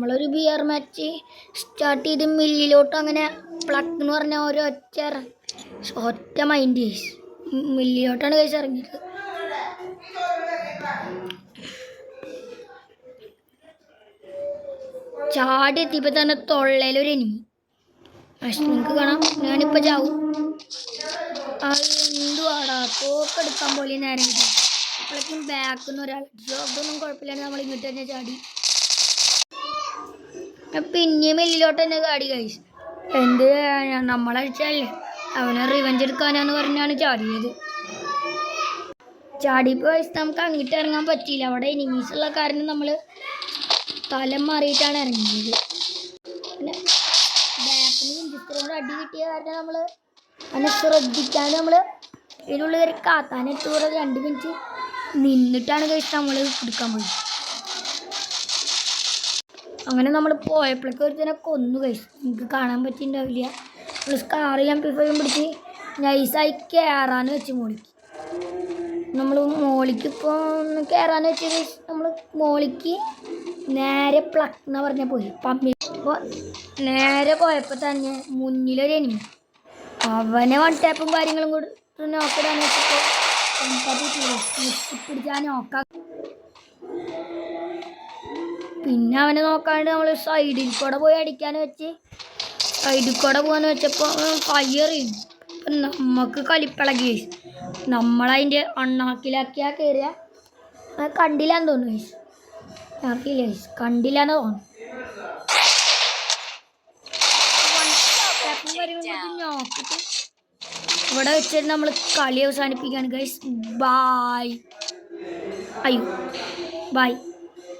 നമ്മളൊരു beer match start ചെയ്ത് മില്ലിലോട്ട് അങ്ങനെ പ്ലഗ് എന്ന് പറഞ്ഞ ഓരോ ഒറ്റ മൈൻഡ് മില്ലിലോട്ടാണ് കഴിച്ച് ഇറങ്ങിയത്. ചാടി എത്തിയപ്പോൾ തന്നെ തൊള്ളയിലൊരു എനിമി. നിങ്ങൾക്ക് കാണാം, ഞാനിപ്പോൾ ചാവും. എന്തുവാടാ തോക്കെടുക്കാൻ പോലെ നേരം കിട്ടും. അപ്പോഴേക്കും ബാക്കിന്ന് ഒരാൾ അതൊന്നും കുഴപ്പമില്ലാണ്ട് നമ്മൾ ഇങ്ങോട്ട് തന്നെ ചാടി. പിന്നെയും വെള്ളിലോട്ട് തന്നെ ചാടി കഴിച്ചു. എന്ത് നമ്മളടിച്ചല്ലേ, അവനെ റിവെഞ്ച് എടുക്കാനാന്ന് പറഞ്ഞാണ് ചാടിയത്. ചാടിപ്പോൾ നമുക്ക് അങ്ങോട്ട് ഇറങ്ങാൻ പറ്റിയില്ല. അവിടെ എനിമീസ് ഉള്ള കാരണം നമ്മൾ സ്ഥലം മാറിയിട്ടാണ് ഇറങ്ങിയത്. പിന്നെ ബാക്കിന് ഇഞ്ചിസ്ത്രോട് അടി കിട്ടിയ കാരണം നമ്മൾ അതിനെ ശ്രദ്ധിക്കാൻ നമ്മൾ ഇതിനുള്ളിൽ കയറി കാത്താനിട്ട് കൂടെ 2 മിനിറ്റ് നിന്നിട്ടാണ് കഴിച്ച് നമ്മൾ എടുക്കാൻ പോയി. അങ്ങനെ നമ്മൾ പോയപ്പോഴേക്കും ഒരുത്തനെ കൊന്നു കഴിച്ചു. എനിക്ക് കാണാൻ പറ്റിയിട്ടുണ്ടാവില്ല. നമ്മൾ സ്കാർ ആംപ്ലിഫയറും പിടിച്ച് നൈസായി കയറാന്ന് വെച്ച് മോളിക്ക്. നമ്മൾ മോളിക്ക് ഇപ്പോൾ കയറാന്ന് വെച്ചത് നമ്മൾ മോളിക്ക് നേരെ പ്ലഗ് എന്ന് പറഞ്ഞാൽ പോയി പമ്പിൽ. അപ്പോൾ നേരെ പോയപ്പോൾ തന്നെ മുന്നിലൊരു എനിമി. അവനെ 1 ടാപ്പും കാര്യങ്ങളും കൊടുത്ത് നോക്കിടാന്ന് വെച്ചപ്പോൾ പിടിച്ചാൽ നോക്കാം. പിന്നെ അവനെ നോക്കാണ്ട് നമ്മൾ സൈഡിൽ കൂടെ പോയി അടിക്കാൻ വെച്ച് സൈഡിൽ കൂടെ പോകാന്ന് വെച്ചപ്പോൾ ഫയർ ചെയ്യുന്നു. അപ്പം നമുക്ക് കലിപ്പിളകി. നമ്മളതിൻ്റെ അണ്ണാക്കിലാക്കിയാ കയറിയ കണ്ടില്ലാന്ന് തോന്നുന്നു. അറിയില്ല, കണ്ടില്ലാന്ന് തോന്നുന്നു. നോക്കിട്ട് ഇവിടെ വെച്ചിട്ട് നമ്മൾ കളി അവസാനിപ്പിക്കുകയാണ് ഗൈസ്. ബായ്. അയ്യോ ബായ്.